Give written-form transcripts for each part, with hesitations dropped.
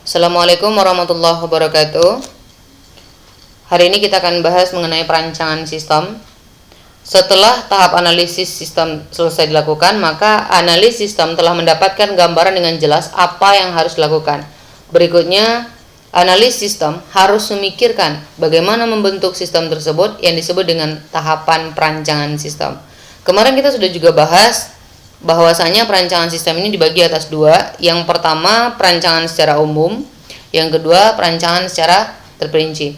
Assalamualaikum warahmatullahi wabarakatuh. Hari ini kita akan bahas mengenai perancangan sistem. Setelah tahap analisis sistem selesai dilakukan, maka analis sistem telah mendapatkan gambaran dengan jelas apa yang harus dilakukan. Berikutnya, analis sistem harus memikirkan bagaimana membentuk sistem tersebut yang disebut dengan tahapan perancangan sistem. Kemarin kita sudah juga bahas bahwasanya perancangan sistem ini dibagi atas dua. Yang pertama perancangan secara umum, yang kedua perancangan secara terperinci.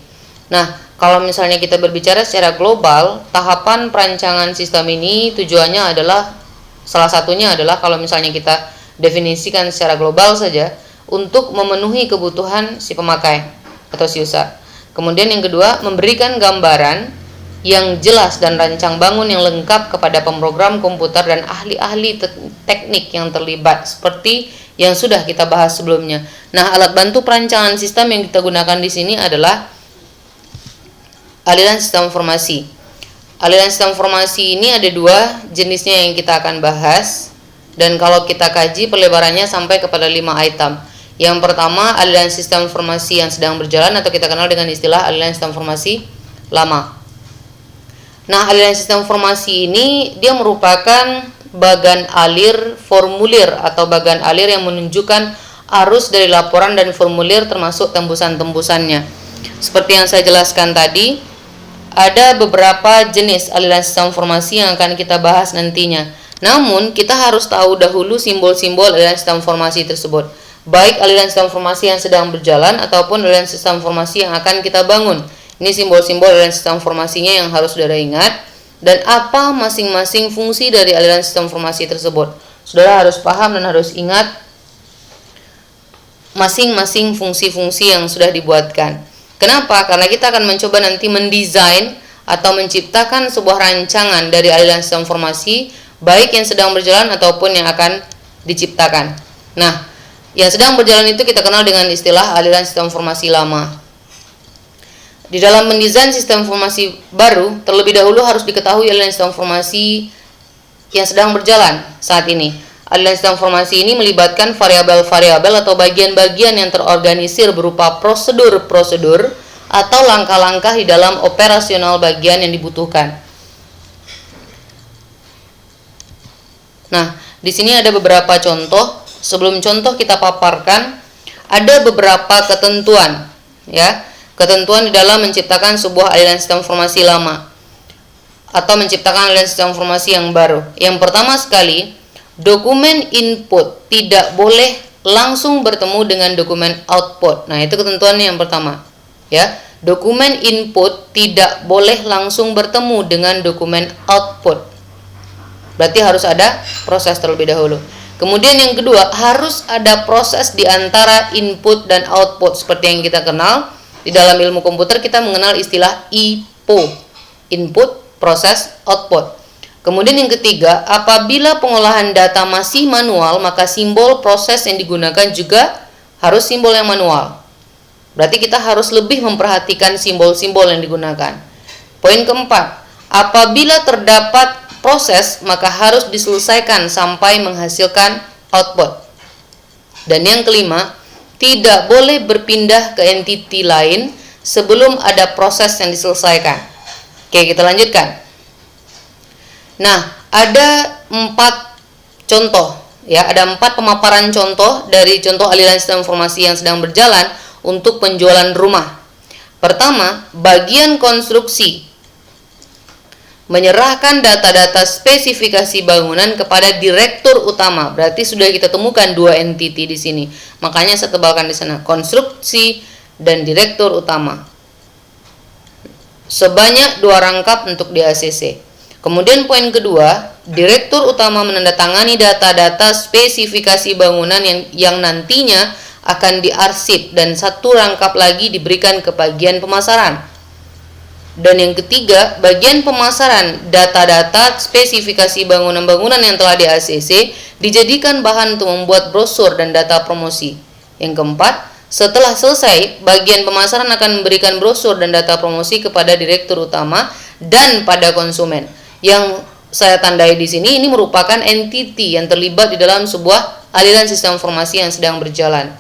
Nah, kalau misalnya kita berbicara secara global, tahapan perancangan sistem ini tujuannya adalah, salah satunya adalah kalau misalnya kita definisikan secara global saja, untuk memenuhi kebutuhan si pemakai atau si user. Kemudian yang kedua, memberikan gambaran yang jelas dan rancang bangun yang lengkap kepada pemrogram komputer dan ahli-ahli teknik yang terlibat, seperti yang sudah kita bahas sebelumnya. Nah, alat bantu perancangan sistem yang kita gunakan di sini adalah aliran sistem informasi. Aliran sistem informasi ini ada dua jenisnya yang kita akan bahas, dan kalau kita kaji perlebarannya sampai kepada 5 item. Yang pertama, aliran sistem informasi yang sedang berjalan atau kita kenal dengan istilah aliran sistem informasi lama. Nah, aliran sistem informasi ini dia merupakan bagan alir formulir atau bagan alir yang menunjukkan arus dari laporan dan formulir termasuk tembusan-tembusannya. Seperti yang saya jelaskan tadi, ada beberapa jenis aliran sistem informasi yang akan kita bahas nantinya. Namun, kita harus tahu dahulu simbol-simbol aliran sistem informasi tersebut, baik aliran sistem informasi yang sedang berjalan ataupun aliran sistem informasi yang akan kita bangun. Ini simbol-simbol aliran sistem informasinya yang harus saudara ingat, dan apa masing-masing fungsi dari aliran sistem informasi tersebut. Saudara harus paham dan harus ingat masing-masing fungsi-fungsi yang sudah dibuatkan. Kenapa? Karena kita akan mencoba nanti mendesain atau menciptakan sebuah rancangan dari aliran sistem informasi, baik yang sedang berjalan ataupun yang akan diciptakan. Nah, yang sedang berjalan itu kita kenal dengan istilah aliran sistem informasi lama. Di dalam mendesain sistem informasi baru, terlebih dahulu harus diketahui aliran sistem informasi yang sedang berjalan saat ini. Aliran sistem informasi ini melibatkan variabel-variabel atau bagian-bagian yang terorganisir berupa prosedur-prosedur atau langkah-langkah di dalam operasional bagian yang dibutuhkan. Nah, di sini ada beberapa contoh. Sebelum contoh kita paparkan, ada beberapa ketentuan, ya. Ketentuan di dalam menciptakan sebuah aliran sistem informasi lama atau menciptakan aliran sistem informasi yang baru. Yang pertama sekali, dokumen input tidak boleh langsung bertemu dengan dokumen output. Nah, itu ketentuannya yang pertama, ya. Dokumen input tidak boleh langsung bertemu dengan dokumen output. Berarti harus ada proses terlebih dahulu. Kemudian yang kedua, harus ada proses di antara input dan output. Seperti yang kita kenal di dalam ilmu komputer, kita mengenal istilah IPO, input, proses, output. Kemudian yang ketiga, apabila pengolahan data masih manual, maka simbol proses yang digunakan juga harus simbol yang manual. Berarti kita harus lebih memperhatikan simbol-simbol yang digunakan. Poin keempat, apabila terdapat proses, maka harus diselesaikan sampai menghasilkan output. Dan yang kelima, tidak boleh berpindah ke entiti lain sebelum ada proses yang diselesaikan. Oke, kita lanjutkan. Nah, ada 4 contoh, ya, ada 4 pemaparan contoh dari contoh aliran sistem informasi yang sedang berjalan untuk penjualan rumah. Pertama, bagian konstruksi menyerahkan data-data spesifikasi bangunan kepada direktur utama. Berarti sudah kita temukan 2 entiti di sini. Makanya saya tebalkan di sana, konstruksi dan direktur utama. Sebanyak 2 rangkap untuk di ACC. Kemudian poin kedua, direktur utama menandatangani data-data spesifikasi bangunan yang nantinya akan diarsip, dan 1 rangkap lagi diberikan ke bagian pemasaran. Dan yang ketiga, bagian pemasaran data-data spesifikasi bangunan-bangunan yang telah di ACC dijadikan bahan untuk membuat brosur dan data promosi. Yang keempat, setelah selesai, bagian pemasaran akan memberikan brosur dan data promosi kepada direktur utama dan pada konsumen. Yang saya tandai di sini, ini merupakan entiti yang terlibat di dalam sebuah aliran sistem informasi yang sedang berjalan.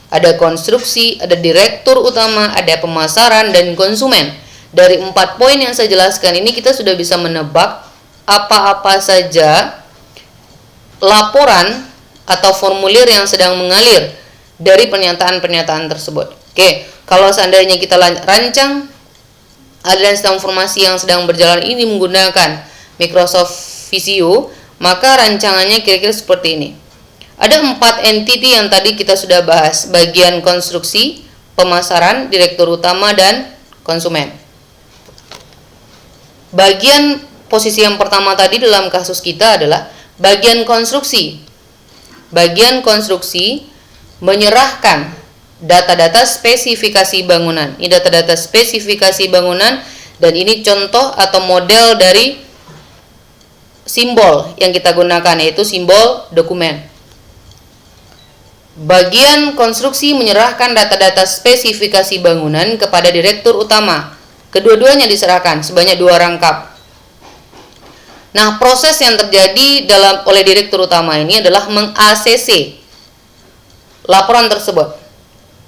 ada konstruksi, ada direktur utama, ada pemasaran, dan konsumen. Dari 4 poin yang saya jelaskan ini kita sudah bisa menebak apa-apa saja laporan atau formulir yang sedang mengalir dari pernyataan-pernyataan tersebut. Oke, kalau seandainya kita rancang aliran sistem informasi yang sedang berjalan ini menggunakan Microsoft Visio, maka rancangannya kira-kira seperti ini. Ada 4 entity yang tadi kita sudah bahas, bagian konstruksi, pemasaran, direktur utama, dan konsumen. Bagian posisi yang pertama tadi dalam kasus kita adalah bagian konstruksi. Bagian konstruksi menyerahkan data-data spesifikasi bangunan. Ini data-data spesifikasi bangunan, dan ini contoh atau model dari simbol yang kita gunakan, yaitu simbol dokumen. Bagian konstruksi menyerahkan data-data spesifikasi bangunan kepada direktur utama. Kedua-duanya diserahkan sebanyak 2 rangkap. Nah, proses yang terjadi oleh direktur utama ini adalah meng-ACC laporan tersebut,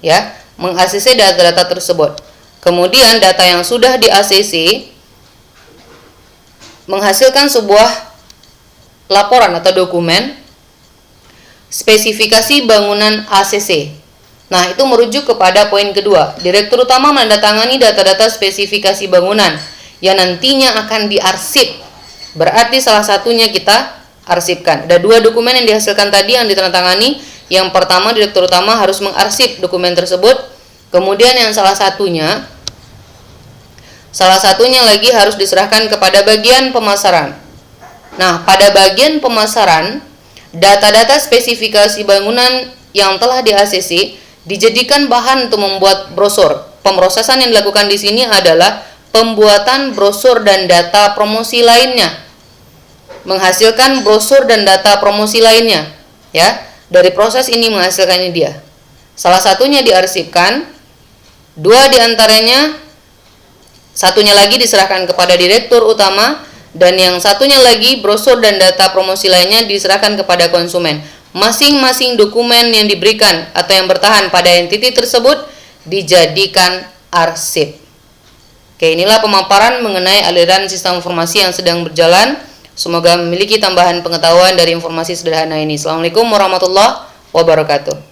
ya, meng-ACC data-data tersebut. Kemudian data yang sudah di-ACC menghasilkan sebuah laporan atau dokumen spesifikasi bangunan ACC. Nah, itu merujuk kepada poin kedua. Direktur utama menandatangani data-data spesifikasi bangunan yang nantinya akan diarsip. Berarti salah satunya kita arsipkan. Ada 2 dokumen yang dihasilkan tadi yang ditandatangani. Yang pertama, direktur utama harus mengarsip dokumen tersebut. Kemudian yang salah satunya lagi harus diserahkan kepada bagian pemasaran. Nah, pada bagian pemasaran, data-data spesifikasi bangunan yang telah di-ACC dijadikan bahan untuk membuat brosur. Pemrosesan yang dilakukan di sini adalah pembuatan brosur dan data promosi lainnya. Menghasilkan brosur dan data promosi lainnya, ya. Dari proses ini menghasilkannya dia. Salah satunya diarsipkan, 2 diantaranya, satunya lagi diserahkan kepada direktur utama, dan yang satunya lagi brosur dan data promosi lainnya diserahkan kepada konsumen. Masing-masing dokumen yang diberikan atau yang bertahan pada entiti tersebut dijadikan arsip. Oke, inilah pemaparan mengenai aliran sistem informasi yang sedang berjalan. Semoga memiliki tambahan pengetahuan dari informasi sederhana ini. Assalamualaikum warahmatullahi wabarakatuh.